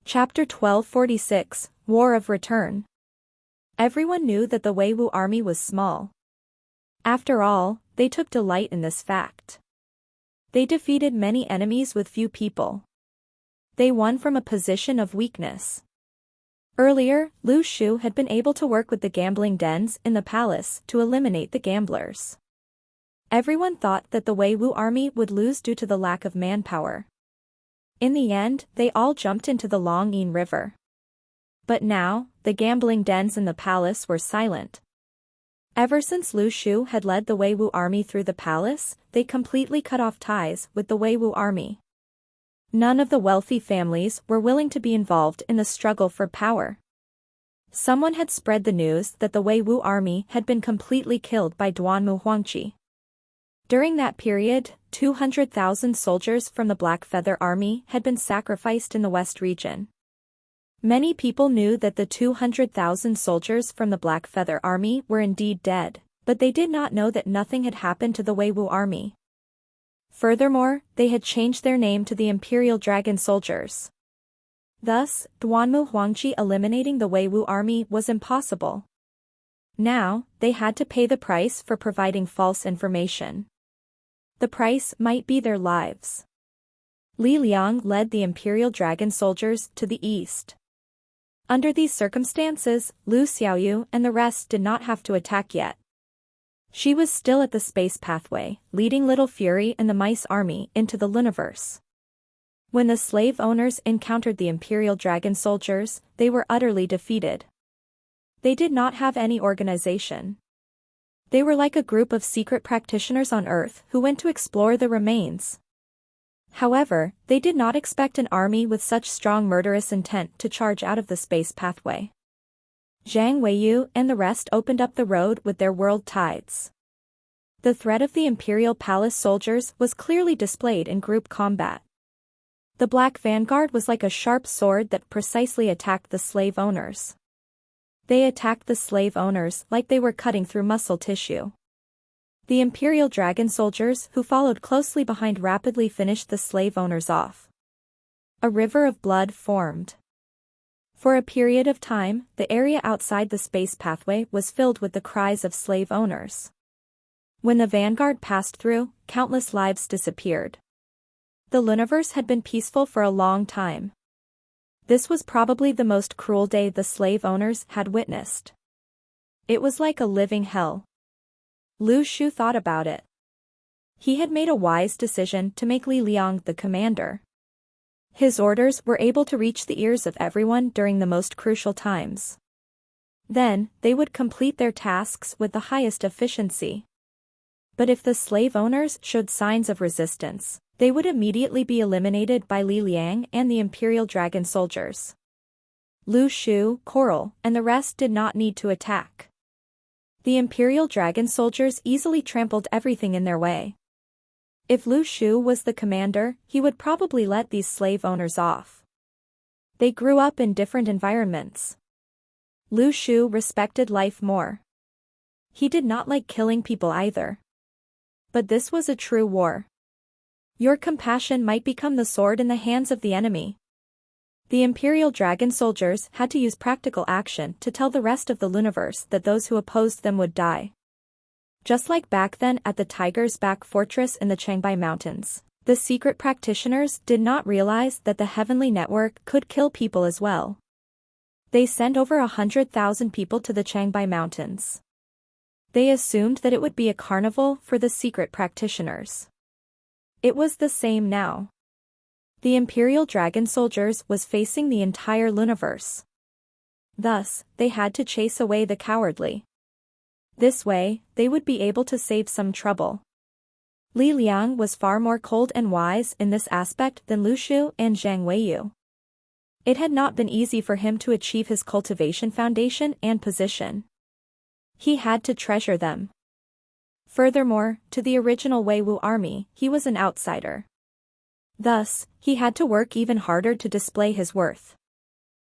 Chapter 1246, War of Return. Everyone knew that the Wei Wu army was small. After all, they took delight in this fact. They defeated many enemies with few people. They won from a position of weakness. Earlier, Lu Shu had been able to work with the gambling dens in the palace to eliminate the gamblers. Everyone thought that the Wei Wu army would lose due to the lack of manpower. In the end, they all jumped into the Longyin River. But now, the gambling dens in the palace were silent. Ever since Lu Shu had led the Wei Wu army through the palace, they completely cut off ties with the Wei Wu army. None of the wealthy families were willing to be involved in the struggle for power. Someone had spread the news that the Wei Wu army had been completely killed by Duanmu Huangqi. During that period, 200,000 soldiers from the Black Feather Army had been sacrificed in the West region. Many people knew that the 200,000 soldiers from the Black Feather Army were indeed dead, but they did not know that nothing had happened to the Wei Wu army. Furthermore, they had changed their name to the Imperial Dragon Soldiers. Thus, Duanmu Huangqi eliminating the Wei Wu army was impossible. Now, they had to pay the price for providing false information. The price might be their lives. Li Liang led the Imperial Dragon Soldiers to the east. Under these circumstances, Lu Xiaoyu and the rest did not have to attack yet. She was still at the space pathway, leading Little Fury and the Mice Army into the Luniverse. When the slave owners encountered the Imperial Dragon Soldiers, they were utterly defeated. They did not have any organization. They were like a group of secret practitioners on Earth who went to explore the remains. However, they did not expect an army with such strong murderous intent to charge out of the space pathway. Zhang Weiyu and the rest opened up the road with their world tides. The threat of the Imperial Palace soldiers was clearly displayed in group combat. The Black Vanguard was like a sharp sword that precisely attacked the slave owners. They attacked the slave owners like they were cutting through muscle tissue. The Imperial Dragon Soldiers who followed closely behind rapidly finished the slave owners off. A river of blood formed. For a period of time, the area outside the space pathway was filled with the cries of slave owners. When the Vanguard passed through, countless lives disappeared. The Luniverse had been peaceful for a long time. This was probably the most cruel day the slave owners had witnessed. It was like a living hell. Lu Shu thought about it. He had made a wise decision to make Li Liang the commander. His orders were able to reach the ears of everyone during the most crucial times. Then, they would complete their tasks with the highest efficiency. But if the slave owners showed signs of resistance, they would immediately be eliminated by Li Liang and the Imperial Dragon Soldiers. Lu Shu, Coral, and the rest did not need to attack. The Imperial Dragon Soldiers easily trampled everything in their way. If Lu Shu was the commander, he would probably let these slave owners off. They grew up in different environments. Lu Shu respected life more. He did not like killing people either. But this was a true war. Your compassion might become the sword in the hands of the enemy. The Imperial Dragon Soldiers had to use practical action to tell the rest of the Luniverse that those who opposed them would die. Just like back then at the Tiger's Back Fortress in the Changbai Mountains, the secret practitioners did not realize that the Heavenly Network could kill people as well. They sent over 100,000 people to the Changbai Mountains. They assumed that it would be a carnival for the secret practitioners. It was the same now. The Imperial Dragon Soldiers was facing the entire Luniverse. Thus, they had to chase away the cowardly. This way, they would be able to save some trouble. Li Liang was far more cold and wise in this aspect than Lu Shu and Zhang Weiyu. It had not been easy for him to achieve his cultivation foundation and position. He had to treasure them. Furthermore, to the original Wei Wu army, he was an outsider. Thus, he had to work even harder to display his worth.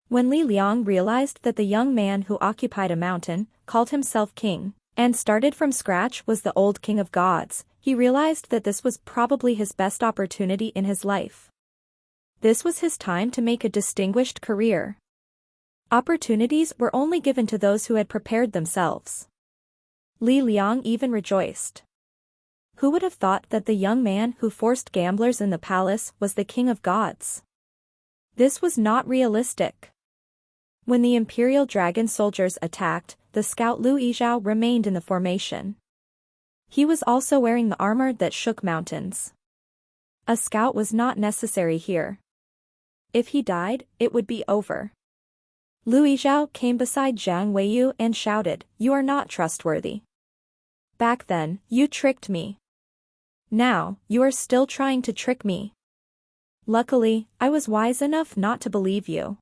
When Li Liang realized that the young man who occupied a mountain, called himself king, and started from scratch was the old king of gods, he realized that this was probably his best opportunity in his life. This was his time to make a distinguished career. Opportunities were only given to those who had prepared themselves. Li Liang even rejoiced. Who would have thought that the young man who forced gamblers in the palace was the king of gods? This was not realistic. When the imperial dragon soldiers attacked, the scout Lu Yizhao remained in the formation. He was also wearing the armor that shook mountains. A scout was not necessary here. If he died, it would be over. Lu Yizhao came beside Zhang Weiyu and shouted, "You are not trustworthy. Back then, you tricked me. Now, you are still trying to trick me. Luckily, I was wise enough not to believe you."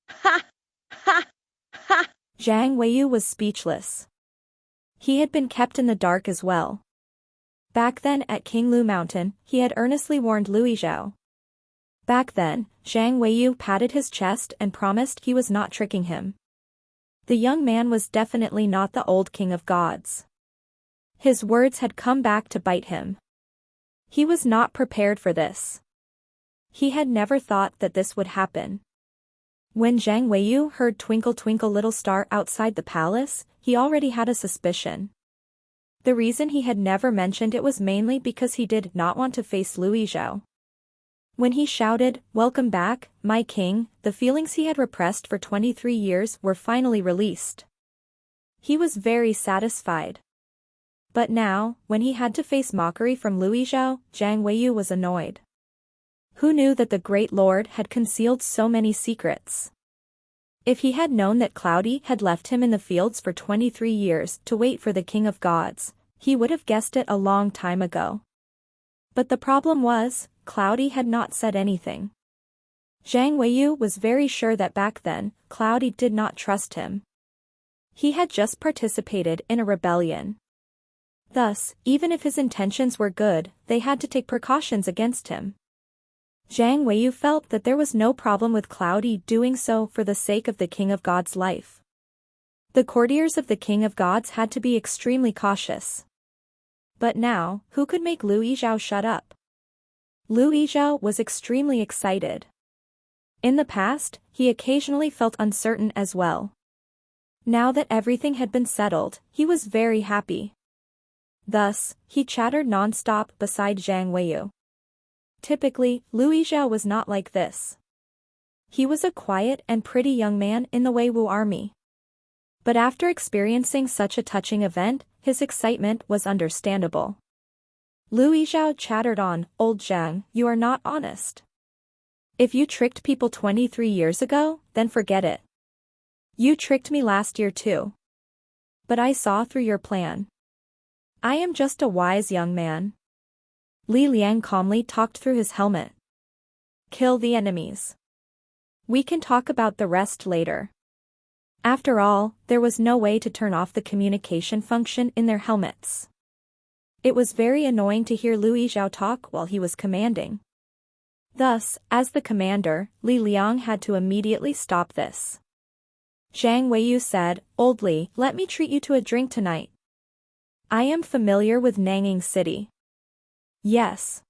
Ha! Ha! Ha! Zhang Weiyu was speechless. He had been kept in the dark as well. Back then at King Lu Mountain, he had earnestly warned Lu Yizhao. Back then, Zhang Weiyu patted his chest and promised he was not tricking him. The young man was definitely not the old king of gods. His words had come back to bite him. He was not prepared for this. He had never thought that this would happen. When Zhang Weiyu heard "Twinkle Twinkle Little Star" outside the palace, he already had a suspicion. The reason he had never mentioned it was mainly because he did not want to face Lu Yizhao. When he shouted, "Welcome back, my king," the feelings he had repressed for 23 years were finally released. He was very satisfied. But now, when he had to face mockery from Lu Yizhao, Zhang Weiyu was annoyed. Who knew that the great lord had concealed so many secrets? If he had known that Cloudy had left him in the fields for 23 years to wait for the king of gods, he would have guessed it a long time ago. But the problem was, Cloudy had not said anything. Zhang Weiyu was very sure that back then, Cloudy did not trust him. He had just participated in a rebellion. Thus, even if his intentions were good, they had to take precautions against him. Zhang Weiyu felt that there was no problem with Cloudy doing so for the sake of the king of gods' life. The courtiers of the king of gods had to be extremely cautious. But now, who could make Lu Yizhao shut up? Lu Yizhao was extremely excited. In the past, he occasionally felt uncertain as well. Now that everything had been settled, he was very happy. Thus, he chattered non-stop beside Zhang Weiyu. Typically, Lu Yizhao was not like this. He was a quiet and pretty young man in the Weiwu army. But after experiencing such a touching event, his excitement was understandable. Lu Yizhao chattered on, "Old Zhang, you are not honest. If you tricked people 23 years ago, then forget it. You tricked me last year too. But I saw through your plan. I am just a wise young man." Li Liang calmly talked through his helmet. "Kill the enemies. We can talk about the rest later." After all, there was no way to turn off the communication function in their helmets. It was very annoying to hear Lu Yizhao talk while he was commanding. Thus, as the commander, Li Liang had to immediately stop this. Zhang Weiyu said, "Old Li, let me treat you to a drink tonight. I am familiar with Nanging City." Yes.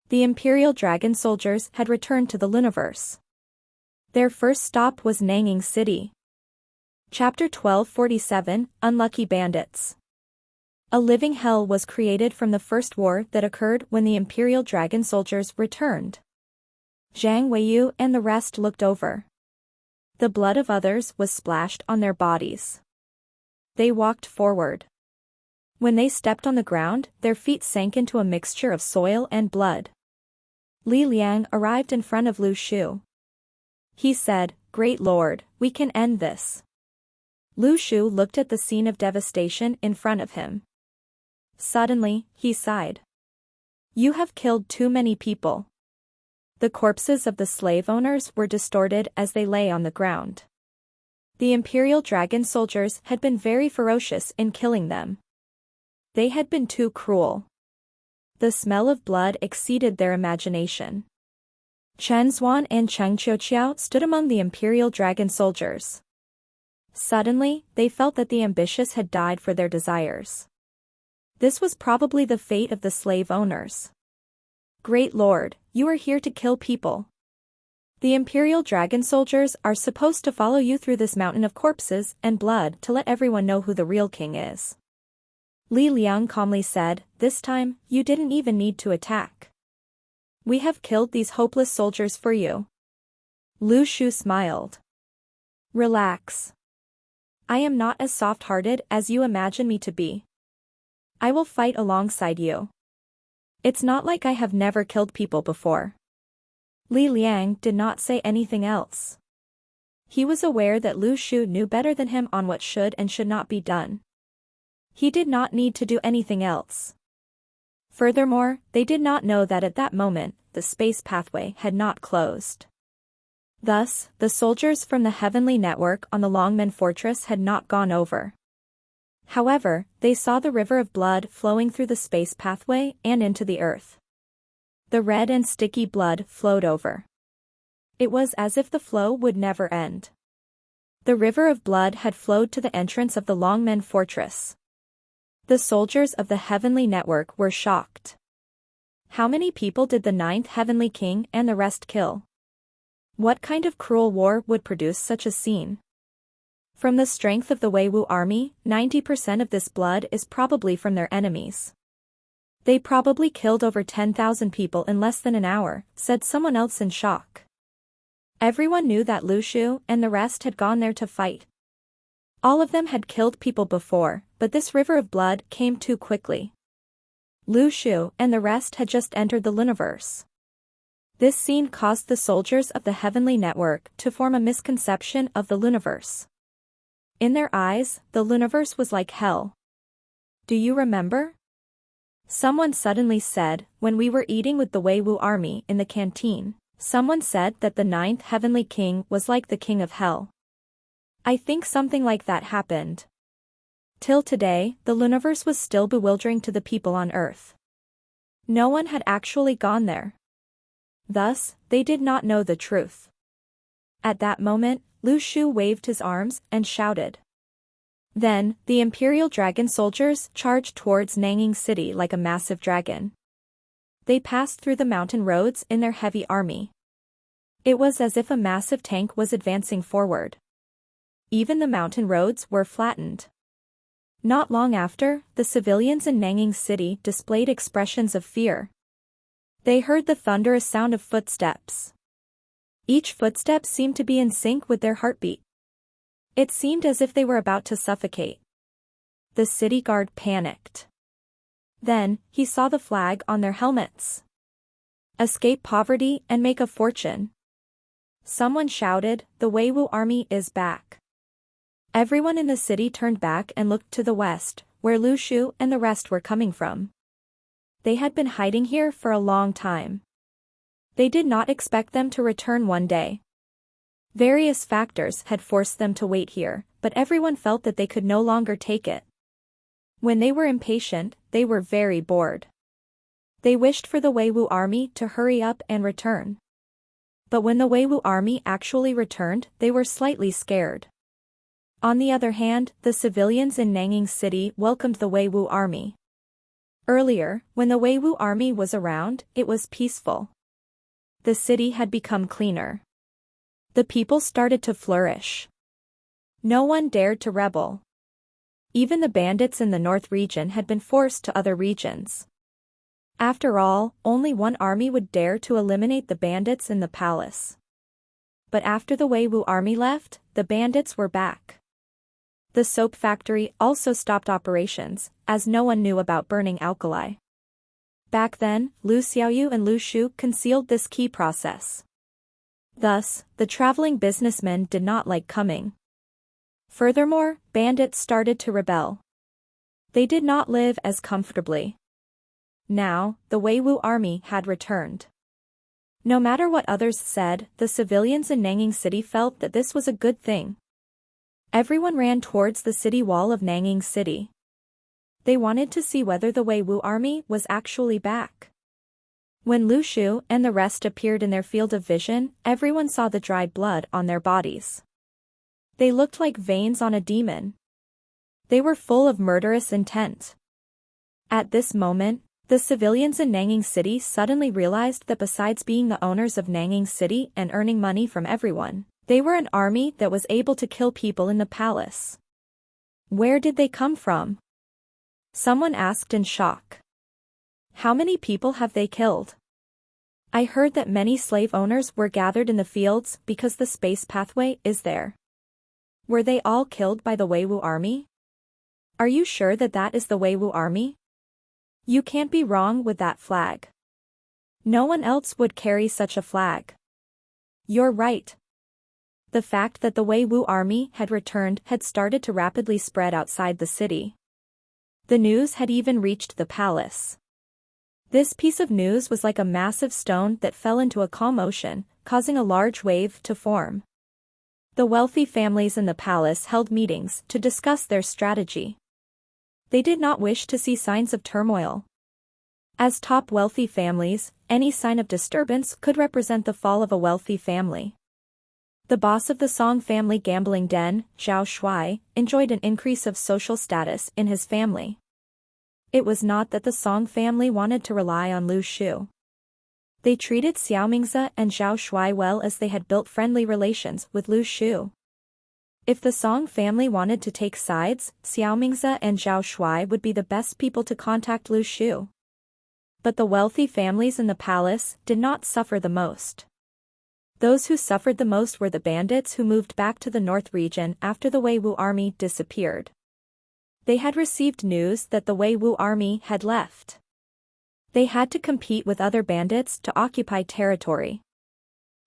The Imperial Dragon soldiers had returned to the Luniverse. Their first stop was Nanging City. Chapter 1247, Unlucky Bandits. A living hell was created from the first war that occurred when the Imperial Dragon soldiers returned. Zhang Weiyu and the rest looked over. The blood of others was splashed on their bodies. They walked forward. When they stepped on the ground, their feet sank into a mixture of soil and blood. Li Liang arrived in front of Lu Shu. He said, "Great Lord, we can end this." Lu Shu looked at the scene of devastation in front of him. Suddenly, he sighed. "You have killed too many people." The corpses of the slave owners were distorted as they lay on the ground. The Imperial Dragon soldiers had been very ferocious in killing them. They had been too cruel. The smell of blood exceeded their imagination. Chen Zuan and Cheng Qiuqiao stood among the Imperial Dragon soldiers. Suddenly, they felt that the ambitious had died for their desires. This was probably the fate of the slave owners. Great Lord, you are here to kill people. The Imperial Dragon soldiers are supposed to follow you through this mountain of corpses and blood to let everyone know who the real king is. Li Liang calmly said, this time, you didn't even need to attack. We have killed these hopeless soldiers for you. Lu Shu smiled. Relax. I am not as soft-hearted as you imagine me to be. I will fight alongside you. It's not like I have never killed people before. Li Liang did not say anything else. He was aware that Lu Shu knew better than him on what should and should not be done. He did not need to do anything else. Furthermore, they did not know that at that moment, the space pathway had not closed. Thus, the soldiers from the heavenly network on the Longmen Fortress had not gone over. However, they saw the river of blood flowing through the space pathway and into the earth. The red and sticky blood flowed over. It was as if the flow would never end. The river of blood had flowed to the entrance of the Longmen Fortress. The soldiers of the heavenly network were shocked. How many people did the ninth heavenly king and the rest kill? What kind of cruel war would produce such a scene? From the strength of the Weiwu army, 90% of this blood is probably from their enemies. They probably killed over 10,000 people in less than an hour, said someone else in shock. Everyone knew that Lu Shu and the rest had gone there to fight. All of them had killed people before, but this river of blood came too quickly. Lu Shu and the rest had just entered the Luniverse. This scene caused the soldiers of the heavenly network to form a misconception of the Luniverse. In their eyes, the Luniverse was like hell. Do you remember? Someone suddenly said, when we were eating with the Weiwu army in the canteen, someone said that the ninth heavenly king was like the king of hell. I think something like that happened. Till today, the Luniverse was still bewildering to the people on Earth. No one had actually gone there. Thus, they did not know the truth. At that moment, Lu Shu waved his arms and shouted. Then, the Imperial Dragon soldiers charged towards Nanging City like a massive dragon. They passed through the mountain roads in their heavy army. It was as if a massive tank was advancing forward. Even the mountain roads were flattened. Not long after, the civilians in Nanging City displayed expressions of fear. They heard the thunderous sound of footsteps. Each footstep seemed to be in sync with their heartbeat. It seemed as if they were about to suffocate. The city guard panicked. Then, he saw the flag on their helmets. Escape poverty and make a fortune. Someone shouted, the Weiwu army is back. Everyone in the city turned back and looked to the west, where Lu Shu and the rest were coming from. They had been hiding here for a long time. They did not expect them to return one day. Various factors had forced them to wait here, but everyone felt that they could no longer take it. When they were impatient, they were very bored. They wished for the Weiwu army to hurry up and return. But when the Weiwu army actually returned, they were slightly scared. On the other hand, the civilians in Nanging City welcomed the Weiwu army. Earlier, when the Weiwu army was around, it was peaceful. The city had become cleaner. The people started to flourish. No one dared to rebel. Even the bandits in the north region had been forced to other regions. After all, only one army would dare to eliminate the bandits in the palace. But after the Weiwu army left, the bandits were back. The soap factory also stopped operations, as no one knew about burning alkali. Back then, Lu Xiaoyu and Lu Shu concealed this key process. Thus, the traveling businessmen did not like coming. Furthermore, bandits started to rebel. They did not live as comfortably. Now, the Weiwu army had returned. No matter what others said, the civilians in Nanging City felt that this was a good thing. Everyone ran towards the city wall of Nanging City. They wanted to see whether the Weiwu army was actually back. When Lu Shu and the rest appeared in their field of vision, everyone saw the dried blood on their bodies. They looked like veins on a demon. They were full of murderous intent. At this moment, The civilians in Nanging City suddenly realized that besides being the owners of Nanging City and earning money from everyone, they were an army that was able to kill people in the palace. Where did they come from? Someone asked in shock. How many people have they killed? I heard that many slave owners were gathered in the fields because the space pathway is there. Were they all killed by the Weiwu army? Are you sure that that is the Weiwu army? You can't be wrong with that flag. No one else would carry such a flag. You're right. The fact that the Weiwu army had returned had started to rapidly spread outside the city. The news had even reached the palace. This piece of news was like a massive stone that fell into a calm ocean, causing a large wave to form. The wealthy families in the palace held meetings to discuss their strategy. They did not wish to see signs of turmoil. As top wealthy families, any sign of disturbance could represent the fall of a wealthy family. The boss of the Song family gambling den, Zhao Shuai, enjoyed an increase of social status in his family. It was not that the Song family wanted to rely on Lu Shu. They treated Xiaomingze and Zhao Shuai well as they had built friendly relations with Lu Shu. If the Song family wanted to take sides, Xiaomingze and Zhao Shuai would be the best people to contact Lu Shu. But the wealthy families in the palace did not suffer the most. Those who suffered the most were the bandits who moved back to the north region after the Weiwu army disappeared. They had received news that the Weiwu army had left. They had to compete with other bandits to occupy territory.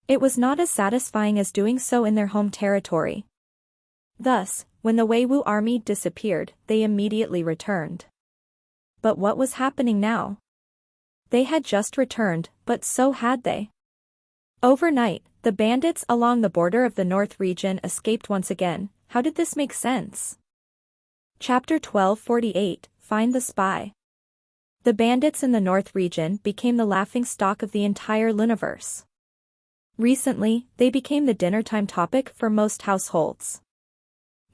It was not as satisfying as doing so in their home territory. Thus, when the Weiwu army disappeared, they immediately returned. But what was happening now? They had just returned, but so had they. Overnight, the bandits along the border of the north region escaped once again. How did this make sense? Chapter 1248, Find the Spy. The bandits in the north region became the laughingstock of the entire universe. Recently, they became the dinner-time topic for most households.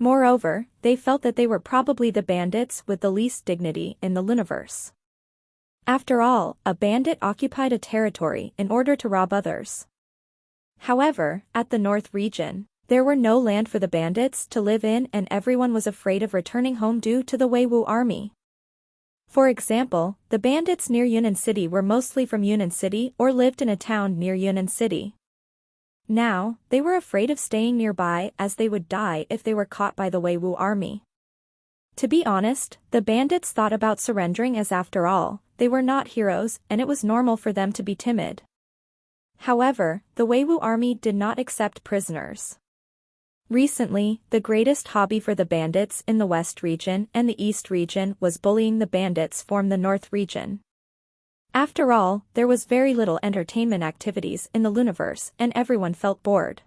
Moreover, they felt that they were probably the bandits with the least dignity in the universe. After all, a bandit occupied a territory in order to rob others. However, at the north region, there were no land for the bandits to live in and everyone was afraid of returning home due to the Weiwu army. For example, the bandits near Yunnan City were mostly from Yunnan City or lived in a town near Yunnan City. Now, they were afraid of staying nearby as they would die if they were caught by the Weiwu army. To be honest, the bandits thought about surrendering as after all, they were not heroes and it was normal for them to be timid. However, the Weiwu army did not accept prisoners. Recently, the greatest hobby for the bandits in the West region and the East region was bullying the bandits from the North region. After all, there was very little entertainment activities in the universe and everyone felt bored.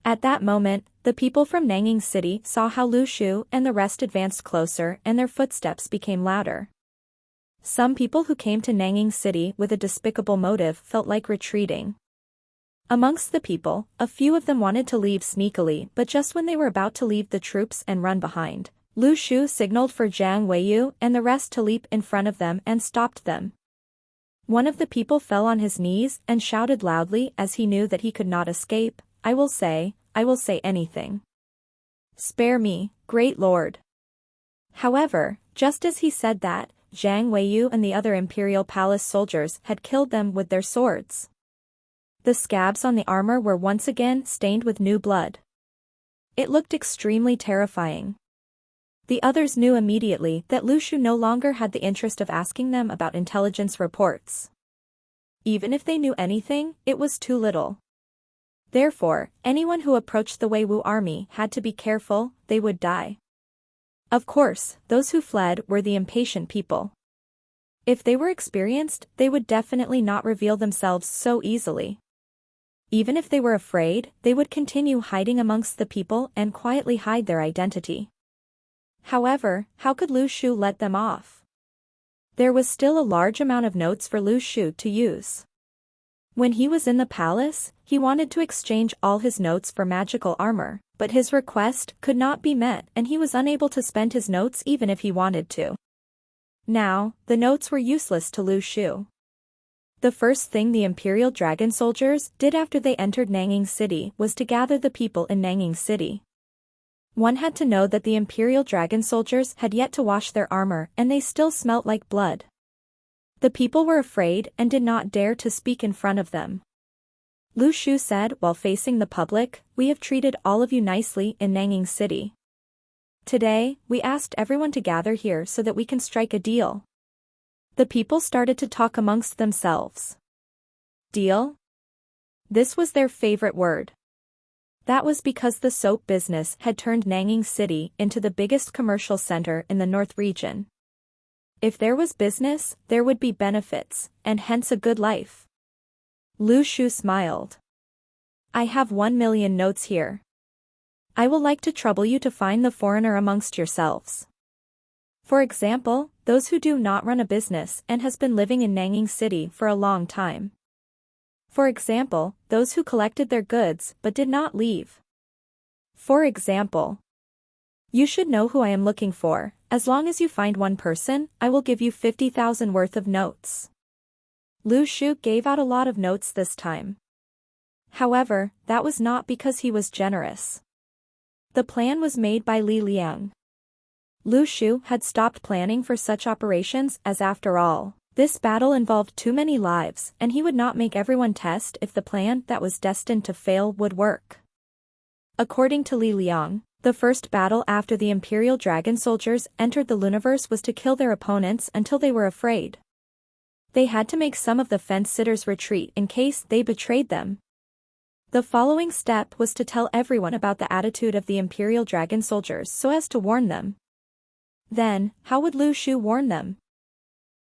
At that moment, the people from Nanging City saw how Lu Shu and the rest advanced closer and their footsteps became louder. Some people who came to Nanging City with a despicable motive felt like retreating. Amongst the people, a few of them wanted to leave sneakily but just when they were about to leave the troops and run behind, Lu Shu signaled for Jiang Weiyu and the rest to leap in front of them and stopped them. One of the people fell on his knees and shouted loudly as he knew that he could not escape, I will say anything. Spare me, great lord. However, just as he said that, Jiang Weiyu and the other imperial palace soldiers had killed them with their swords. The scabs on the armor were once again stained with new blood. It looked extremely terrifying. The others knew immediately that Lu Shu no longer had the interest of asking them about intelligence reports. Even if they knew anything, it was too little. Therefore, anyone who approached the Weiwu army had to be careful, they would die. Of course, those who fled were the impatient people. If they were experienced, they would definitely not reveal themselves so easily. Even if they were afraid, they would continue hiding amongst the people and quietly hide their identity. However, how could Lu Shu let them off? There was still a large amount of notes for Lu Shu to use. When he was in the palace, he wanted to exchange all his notes for magical armor, but his request could not be met and he was unable to spend his notes even if he wanted to. Now, the notes were useless to Lu Shu. The first thing the Imperial Dragon soldiers did after they entered Nanging City was to gather the people in Nanging City. One had to know that the Imperial Dragon soldiers had yet to wash their armor and they still smelt like blood. The people were afraid and did not dare to speak in front of them. Lu Shu said while facing the public, "We have treated all of you nicely in Nanging City. Today, we asked everyone to gather here so that we can strike a deal." The people started to talk amongst themselves. Deal? This was their favorite word. That was because the soap business had turned Nanging City into the biggest commercial center in the North region. If there was business, there would be benefits, and hence a good life. Lu Shu smiled. "I have 1,000,000 notes here. I will like to trouble you to find the foreigner amongst yourselves. For example, those who do not run a business and has been living in Nanging City for a long time. For example, those who collected their goods but did not leave. For example, you should know who I am looking for. As long as you find one person, I will give you 50,000 worth of notes." Lu Shu gave out a lot of notes this time. However, that was not because he was generous. The plan was made by Li Liang. Lu Shu had stopped planning for such operations as after all, this battle involved too many lives and he would not make everyone test if the plan that was destined to fail would work. According to Li Liang, the first battle after the Imperial Dragon soldiers entered the Luniverse was to kill their opponents until they were afraid. They had to make some of the fence-sitters retreat in case they betrayed them. The following step was to tell everyone about the attitude of the Imperial Dragon soldiers so as to warn them. Then, how would Lu Shu warn them?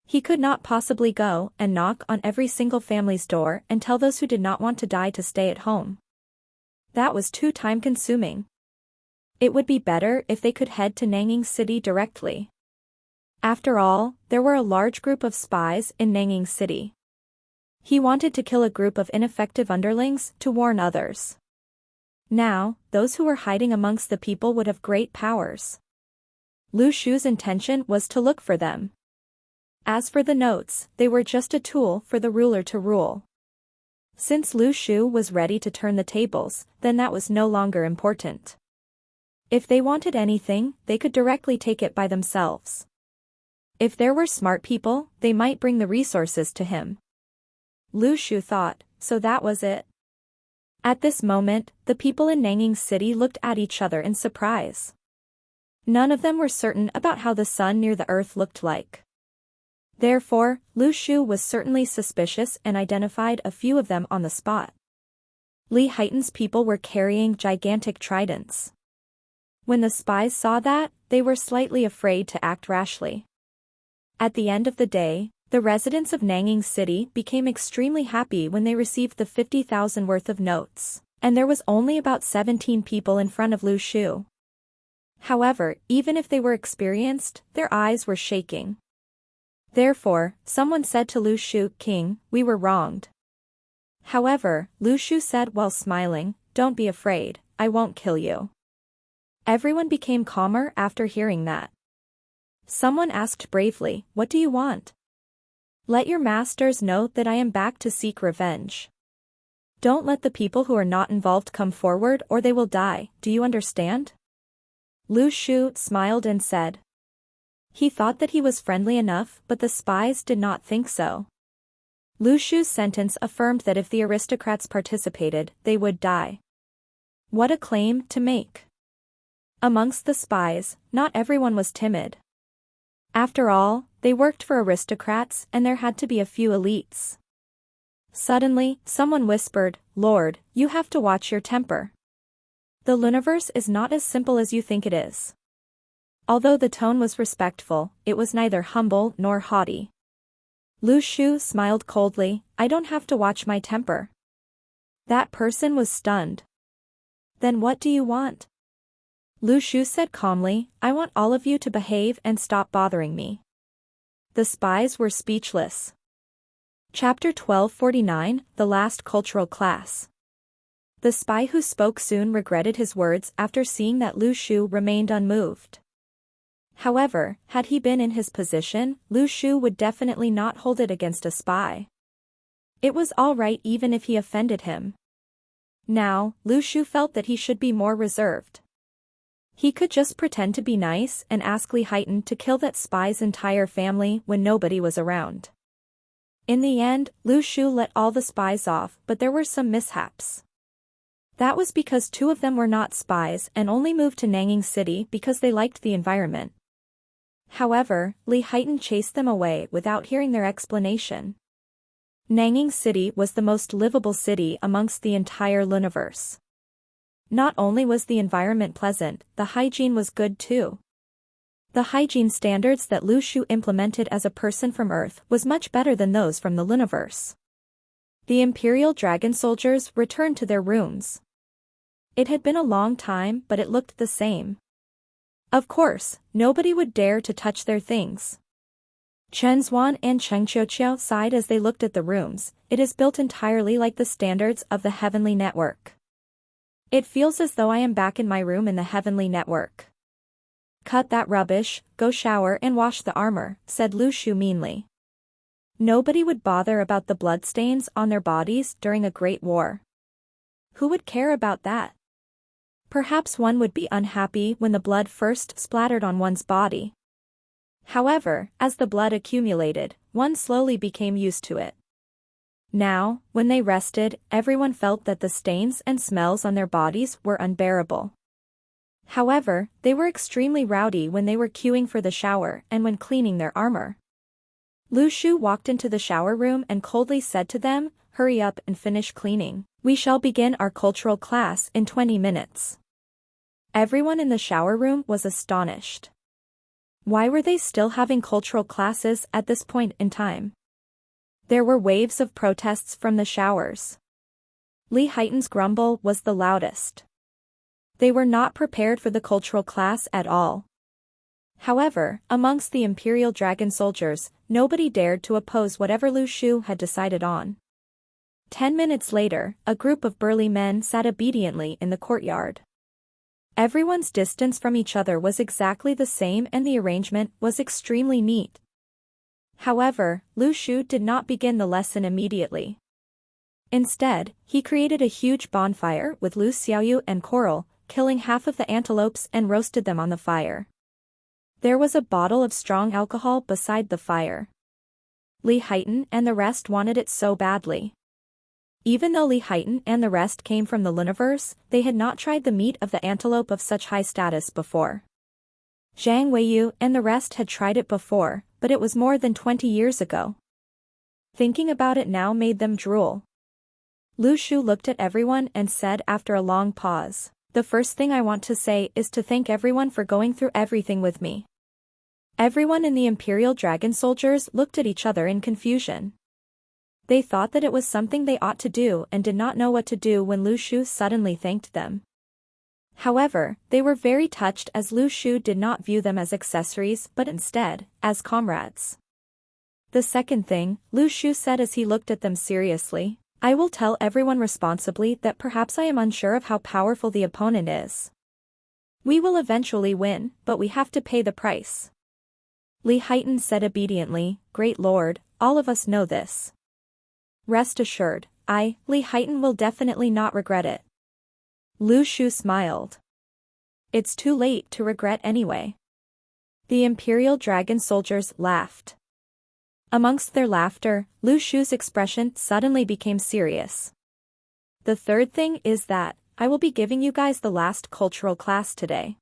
He could not possibly go and knock on every single family's door and tell those who did not want to die to stay at home. That was too time-consuming. It would be better if they could head to Nanging City directly. After all, there were a large group of spies in Nanging City. He wanted to kill a group of ineffective underlings to warn others. Now, those who were hiding amongst the people would have great powers. Lu Shu's intention was to look for them. As for the notes, they were just a tool for the ruler to rule. Since Lu Shu was ready to turn the tables, then that was no longer important. If they wanted anything, they could directly take it by themselves. If there were smart people, they might bring the resources to him. Lu Shu thought, so that was it. At this moment, the people in Nanging City looked at each other in surprise. None of them were certain about how the sun near the earth looked like. Therefore, Lu Shu was certainly suspicious and identified a few of them on the spot. Li Haitan's people were carrying gigantic tridents. When the spies saw that, they were slightly afraid to act rashly. At the end of the day, the residents of Nanging City became extremely happy when they received the 50,000 worth of notes, and there was only about 17 people in front of Lu Shu. However, even if they were experienced, their eyes were shaking. Therefore, someone said to Lu Shu, "King, we were wronged." However, Lu Shu said while smiling, "Don't be afraid, I won't kill you." Everyone became calmer after hearing that. Someone asked bravely, "What do you want?" "Let your masters know that I am back to seek revenge. Don't let the people who are not involved come forward or they will die, do you understand?" Lu Shu smiled and said. He thought that he was friendly enough, but the spies did not think so. Lu Shu's sentence affirmed that if the aristocrats participated, they would die. What a claim to make! Amongst the spies, not everyone was timid. After all, they worked for aristocrats and there had to be a few elites. Suddenly, someone whispered, "Lord, you have to watch your temper. The Luniverse is not as simple as you think it is." Although the tone was respectful, it was neither humble nor haughty. Lu Shu smiled coldly, "I don't have to watch my temper." That person was stunned. "Then what do you want?" Lu Shu said calmly, "I want all of you to behave and stop bothering me." The spies were speechless. Chapter 1249, The Last Cultural Class. The spy who spoke soon regretted his words after seeing that Lu Shu remained unmoved. However, had he been in his position, Lu Shu would definitely not hold it against a spy. It was all right even if he offended him. Now, Lu Shu felt that he should be more reserved. He could just pretend to be nice and ask Li Haitan to kill that spy's entire family when nobody was around. In the end, Lu Shu let all the spies off, but there were some mishaps. That was because 2 of them were not spies and only moved to Nanging City because they liked the environment. However, Li Haitan chased them away without hearing their explanation. Nanging City was the most livable city amongst the entire universe. Not only was the environment pleasant, the hygiene was good too. The hygiene standards that Lu Shu implemented as a person from Earth was much better than those from the universe. The Imperial Dragon soldiers returned to their rooms. It had been a long time, but it looked the same. Of course, nobody would dare to touch their things. Chen Zuan and Cheng Qiuqiu sighed as they looked at the rooms. It is built entirely like the standards of the Heavenly Network. It feels as though I am back in my room in the Heavenly Network. Cut that rubbish, go shower and wash the armor, said Lu Shu meanly. Nobody would bother about the bloodstains on their bodies during a great war. Who would care about that? Perhaps one would be unhappy when the blood first splattered on one's body. However, as the blood accumulated, one slowly became used to it. Now, when they rested, everyone felt that the stains and smells on their bodies were unbearable. However, they were extremely rowdy when they were queuing for the shower and when cleaning their armor. Lu Shu walked into the shower room and coldly said to them, "Hurry up and finish cleaning. We shall begin our cultural class in 20 minutes." Everyone in the shower room was astonished. Why were they still having cultural classes at this point in time? There were waves of protests from the showers. Li Haitan's grumble was the loudest. They were not prepared for the cultural class at all. However, amongst the Imperial Dragon soldiers, nobody dared to oppose whatever Lu Shu had decided on. 10 minutes later, a group of burly men sat obediently in the courtyard. Everyone's distance from each other was exactly the same and the arrangement was extremely neat. However, Lu Shu did not begin the lesson immediately. Instead, he created a huge bonfire with Lu Xiaoyu and Coral, killing half of the antelopes and roasted them on the fire. There was a bottle of strong alcohol beside the fire. Li Haitan and the rest wanted it so badly. Even though Li Haitan and the rest came from the universe, they had not tried the meat of the antelope of such high status before. Zhang Weiyu and the rest had tried it before, but it was more than 20 years ago. Thinking about it now made them drool. Lu Shu looked at everyone and said after a long pause, "The first thing I want to say is to thank everyone for going through everything with me." Everyone in the Imperial Dragon soldiers looked at each other in confusion. They thought that it was something they ought to do and did not know what to do when Lu Shu suddenly thanked them. However, they were very touched as Lu Shu did not view them as accessories but instead, as comrades. The second thing, Lu Shu said as he looked at them seriously, "I will tell everyone responsibly that perhaps I am unsure of how powerful the opponent is. We will eventually win, but we have to pay the price." Li Haitan said obediently, "Great Lord, all of us know this. Rest assured, I, Li Haitan, will definitely not regret it." Lu Shu smiled. "It's too late to regret anyway." The Imperial Dragon soldiers laughed. Amongst their laughter, Lu Shu's expression suddenly became serious. "The third thing is that, I will be giving you guys the last cultural class today."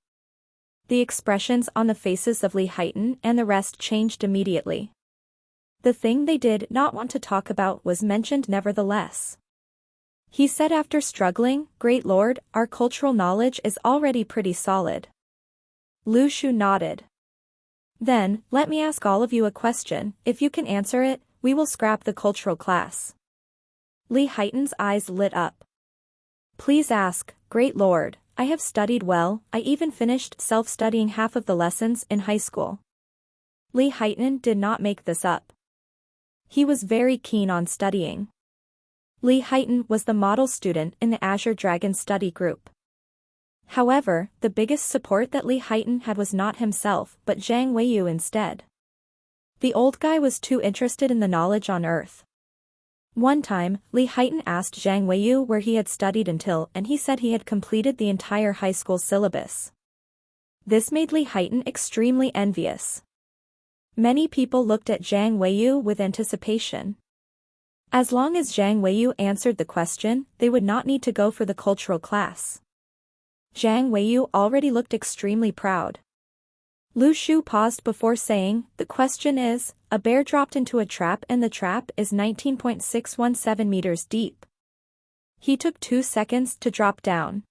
The expressions on the faces of Li Haitan and the rest changed immediately. The thing they did not want to talk about was mentioned nevertheless. He said after struggling, "Great Lord, our cultural knowledge is already pretty solid." Lu Shu nodded. "Then, let me ask all of you a question. If you can answer it, we will scrap the cultural class." Li Haitan's eyes lit up. "Please ask, Great Lord. I have studied well, I even finished self-studying half of the lessons in high school." Li Haitan did not make this up. He was very keen on studying. Li Haitan was the model student in the Azure Dragon study group. However, the biggest support that Li Haitan had was not himself but Zhang Weiyu instead. The old guy was too interested in the knowledge on Earth. One time, Li Haitan asked Zhang Weiyu where he had studied until and he said he had completed the entire high school syllabus. This made Li Haitan extremely envious. Many people looked at Zhang Weiyu with anticipation. As long as Zhang Weiyu answered the question, they would not need to go for the cultural class. Zhang Weiyu already looked extremely proud. Lu Shu paused before saying, "The question is, a bear dropped into a trap and the trap is 19.617 meters deep. He took 2 seconds to drop down.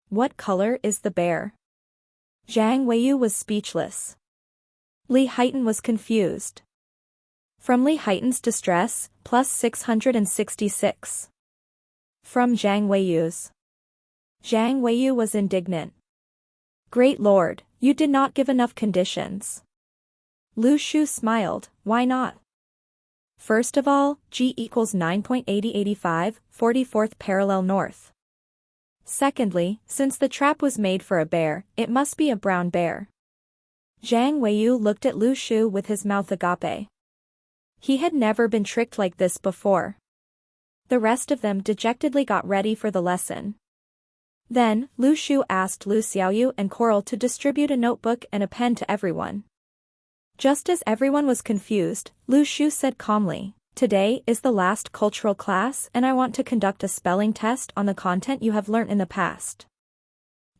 What color is the bear?" Zhang Weiyu was speechless. Li Haitan was confused. From Li Haitan's distress, plus 666. From Zhang Weiyu's. Zhang Weiyu was indignant. "Great Lord, you did not give enough conditions." Lu Shu smiled, "Why not? First of all, G equals 9.8085, 44th parallel north. Secondly, since the trap was made for a bear, it must be a brown bear." Zhang Weiyu looked at Lu Shu with his mouth agape. He had never been tricked like this before. The rest of them dejectedly got ready for the lesson. Then, Lu Shu asked Lu Xiaoyu and Coral to distribute a notebook and a pen to everyone. Just as everyone was confused, Lu Shu said calmly, "Today is the last cultural class and I want to conduct a spelling test on the content you have learnt in the past."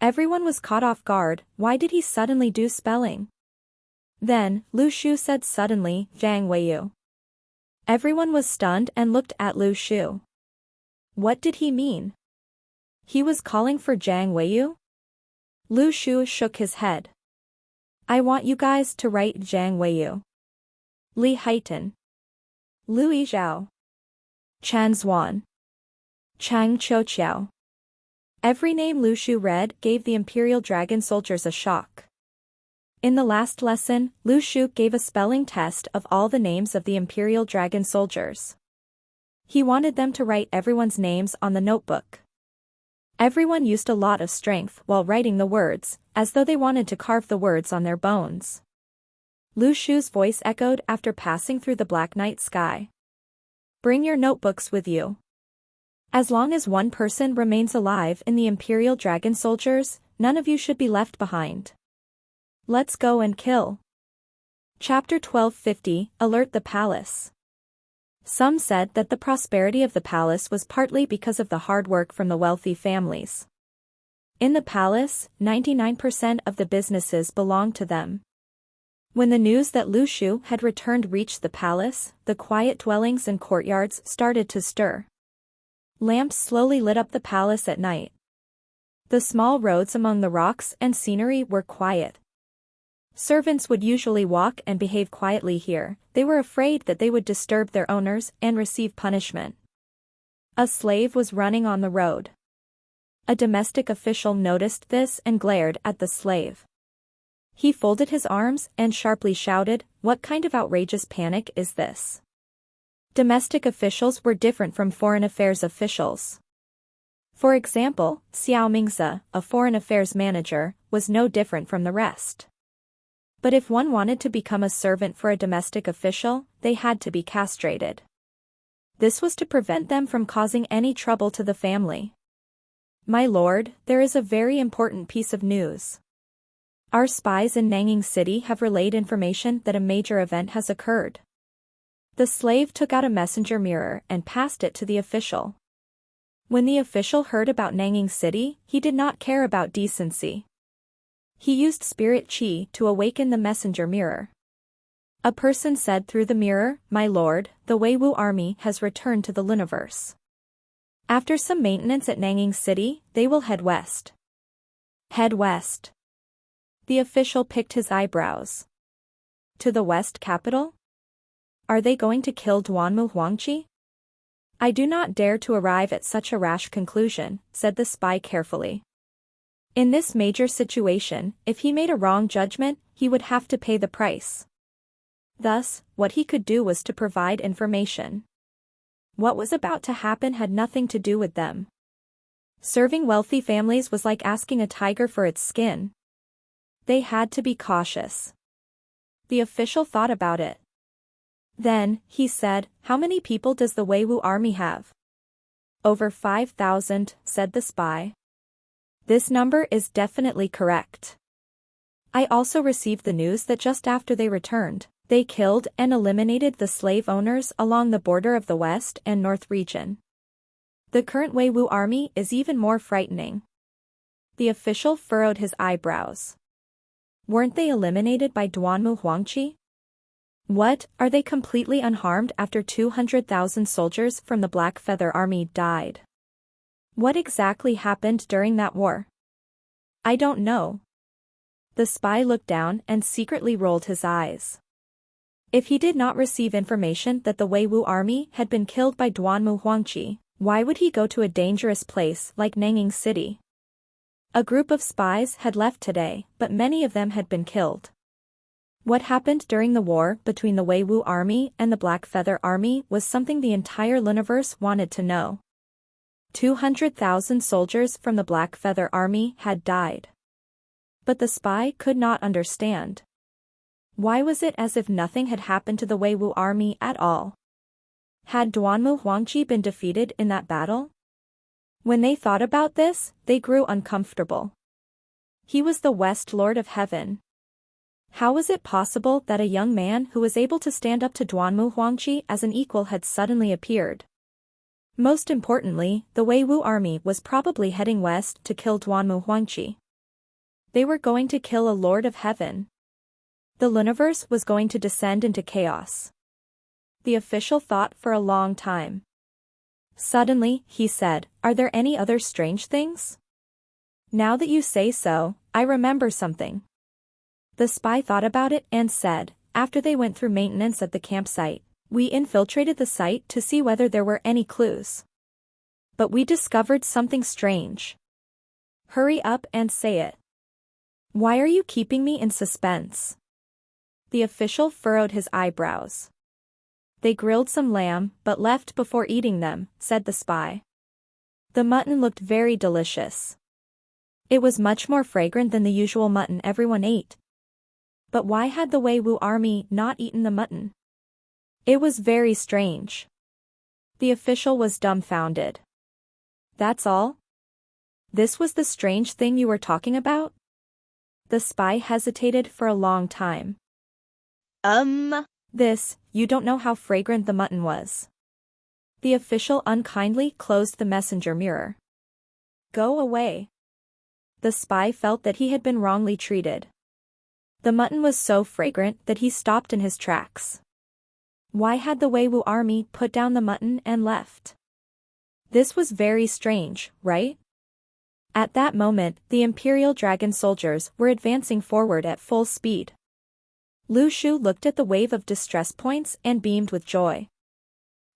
Everyone was caught off guard. Why did he suddenly do spelling? Then, Lu Shu said suddenly, "Zhang Weiyu." Everyone was stunned and looked at Lu Shu. What did he mean? He was calling for Zhang Weiyu? Lu Shu shook his head. "I want you guys to write Zhang Weiyu. Li Haitan. Lu Yizhao. Chan Zuan. Chang Qiuqiao." Every name Lu Shu read gave the Imperial Dragon soldiers a shock. In the last lesson, Lu Shu gave a spelling test of all the names of the Imperial Dragon soldiers. He wanted them to write everyone's names on the notebook. Everyone used a lot of strength while writing the words, as though they wanted to carve the words on their bones. Lu Shu's voice echoed after passing through the black night sky. "Bring your notebooks with you. As long as one person remains alive in the Imperial Dragon soldiers, none of you should be left behind. Let's go and kill." Chapter 1250, Alert the Palace. Some said that the prosperity of the palace was partly because of the hard work from the wealthy families. In the palace, 99% of the businesses belonged to them. When the news that Lu Shu had returned reached the palace, the quiet dwellings and courtyards started to stir. Lamps slowly lit up the palace at night. The small roads among the rocks and scenery were quiet. Servants would usually walk and behave quietly here. They were afraid that they would disturb their owners and receive punishment. A slave was running on the road. A domestic official noticed this and glared at the slave. He folded his arms and sharply shouted, "What kind of outrageous panic is this?" Domestic officials were different from foreign affairs officials. For example, Xiao Mingzi, a foreign affairs manager, was no different from the rest. But if one wanted to become a servant for a domestic official, they had to be castrated. This was to prevent them from causing any trouble to the family. "My lord, there is a very important piece of news. Our spies in Nanging City have relayed information that a major event has occurred." The slave took out a messenger mirror and passed it to the official. When the official heard about Nanging City, he did not care about decency. He used spirit qi to awaken the messenger mirror. A person said through the mirror, "My lord, the Weiwu army has returned to the Luniverse. After some maintenance at Nanging City, they will head west." Head west. The official picked his eyebrows. To the west capital? Are they going to kill Duanmu Huangqi? "I do not dare to arrive at such a rash conclusion," said the spy carefully. In this major situation, if he made a wrong judgment, he would have to pay the price. Thus, what he could do was to provide information. What was about to happen had nothing to do with them. Serving wealthy families was like asking a tiger for its skin. They had to be cautious. The official thought about it. Then, he said, "How many people does the Weiwu army have?" "Over 5,000, said the spy. "This number is definitely correct. I also received the news that just after they returned, they killed and eliminated the slave owners along the border of the West and North region. The current Weiwu army is even more frightening." The official furrowed his eyebrows. Weren't they eliminated by Duanmu Huangqi? What, are they completely unharmed after 200,000 soldiers from the Black Feather Army died? What exactly happened during that war? I don't know. The spy looked down and secretly rolled his eyes. If he did not receive information that the Weiwu army had been killed by Duanmu Huangqi, why would he go to a dangerous place like Nanging City? A group of spies had left today, but many of them had been killed. What happened during the war between the Weiwu army and the Black Feather army was something the entire universe wanted to know. 200,000 soldiers from the Black Feather army had died. But the spy could not understand. Why was it as if nothing had happened to the Weiwu army at all? Had Duanmu Huangqi been defeated in that battle? When they thought about this, they grew uncomfortable. He was the West Lord of Heaven. How was it possible that a young man who was able to stand up to Duanmu Huangqi as an equal had suddenly appeared? Most importantly, the Weiwu army was probably heading west to kill Duanmu Huangqi. They were going to kill a Lord of Heaven. The universe was going to descend into chaos. The official thought for a long time. Suddenly, he said, "Are there any other strange things?" "Now that you say so, I remember something." The spy thought about it and said, "After they went through maintenance at the campsite, we infiltrated the site to see whether there were any clues. But we discovered something strange." "Hurry up and say it. Why are you keeping me in suspense?" The official furrowed his eyebrows. "They grilled some lamb but left before eating them," said the spy. The mutton looked very delicious. It was much more fragrant than the usual mutton everyone ate. But why had the Weiwu army not eaten the mutton? It was very strange. The official was dumbfounded. "That's all? This was the strange thing you were talking about?" The spy hesitated for a long time. You don't know how fragrant the mutton was." The official unkindly closed the messenger mirror. "Go away." The spy felt that he had been wrongly treated. The mutton was so fragrant that he stopped in his tracks. Why had the Weiwu army put down the mutton and left? This was very strange, right? At that moment, the Imperial Dragon soldiers were advancing forward at full speed. Lu Shu looked at the wave of distress points and beamed with joy.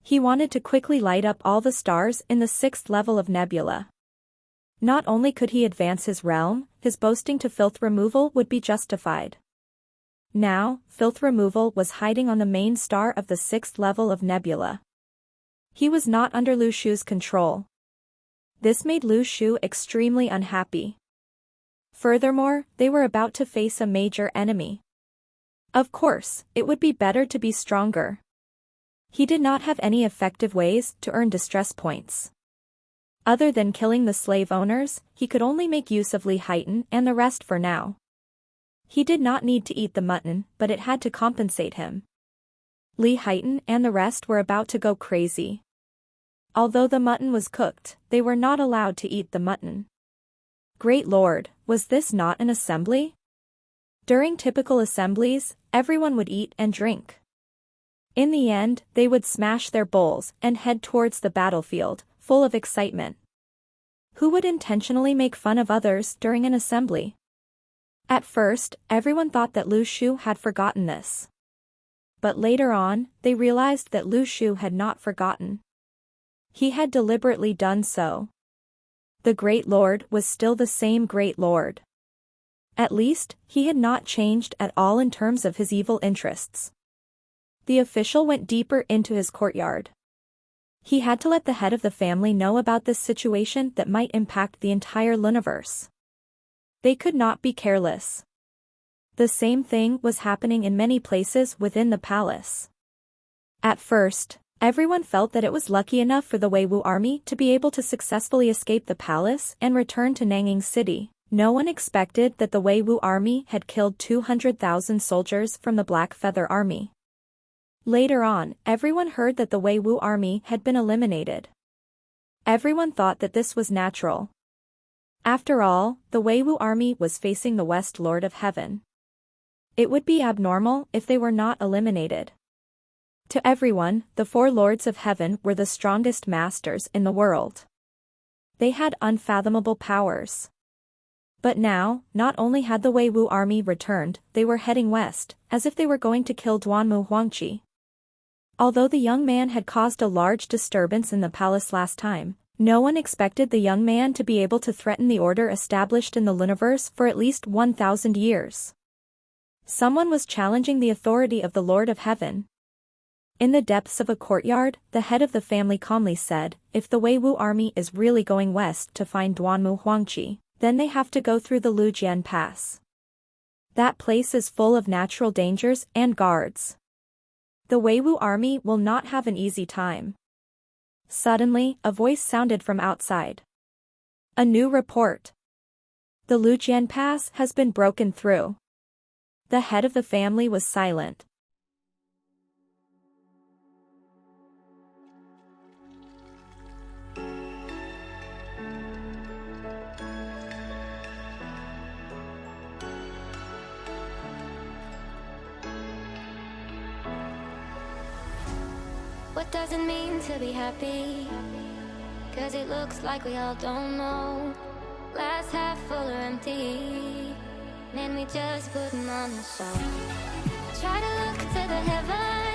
He wanted to quickly light up all the stars in the 6th level of nebula. Not only could he advance his realm, his boasting to filth removal would be justified. Now, filth removal was hiding on the main star of the 6th level of nebula. He was not under Lu Shu's control. This made Lu Shu extremely unhappy. Furthermore, they were about to face a major enemy. Of course, it would be better to be stronger. He did not have any effective ways to earn distress points. Other than killing the slave owners, he could only make use of Li Haitan and the rest for now. He did not need to eat the mutton, but it had to compensate him. Li Haitan and the rest were about to go crazy. Although the mutton was cooked, they were not allowed to eat the mutton. Great Lord, was this not an assembly? During typical assemblies, everyone would eat and drink. In the end, they would smash their bowls and head towards the battlefield, full of excitement. Who would intentionally make fun of others during an assembly? At first, everyone thought that Lu Shu had forgotten this. But later on, they realized that Lu Shu had not forgotten. He had deliberately done so. The Great Lord was still the same Great Lord. At least, he had not changed at all in terms of his evil interests. The official went deeper into his courtyard. He had to let the head of the family know about this situation that might impact the entire universe. They could not be careless. The same thing was happening in many places within the palace. At first, everyone felt that it was lucky enough for the Weiwu army to be able to successfully escape the palace and return to Nanging City. No one expected that the Weiwu army had killed 200,000 soldiers from the Black Feather Army. Later on, everyone heard that the Weiwu army had been eliminated. Everyone thought that this was natural. After all, the Weiwu army was facing the West Lord of Heaven. It would be abnormal if they were not eliminated. To everyone, the four Lords of Heaven were the strongest masters in the world. They had unfathomable powers. But now, not only had the Weiwu army returned, they were heading west, as if they were going to kill Duanmu Huangqi. Although the young man had caused a large disturbance in the palace last time, no one expected the young man to be able to threaten the order established in the universe for at least 1,000 years. Someone was challenging the authority of the Lord of Heaven. In the depths of a courtyard, the head of the family calmly said, "If the Weiwu army is really going west to find Duanmu Huangqi, then they have to go through the Lujian Pass. That place is full of natural dangers and guards. The Weiwu army will not have an easy time." Suddenly, a voice sounded from outside. A new report. The Lujian Pass has been broken through. The head of the family was silent. What does it mean to be happy? 'Cause it looks like we all don't know. Glass half full or empty, man, we just putting on the show. Try to look to the heavens.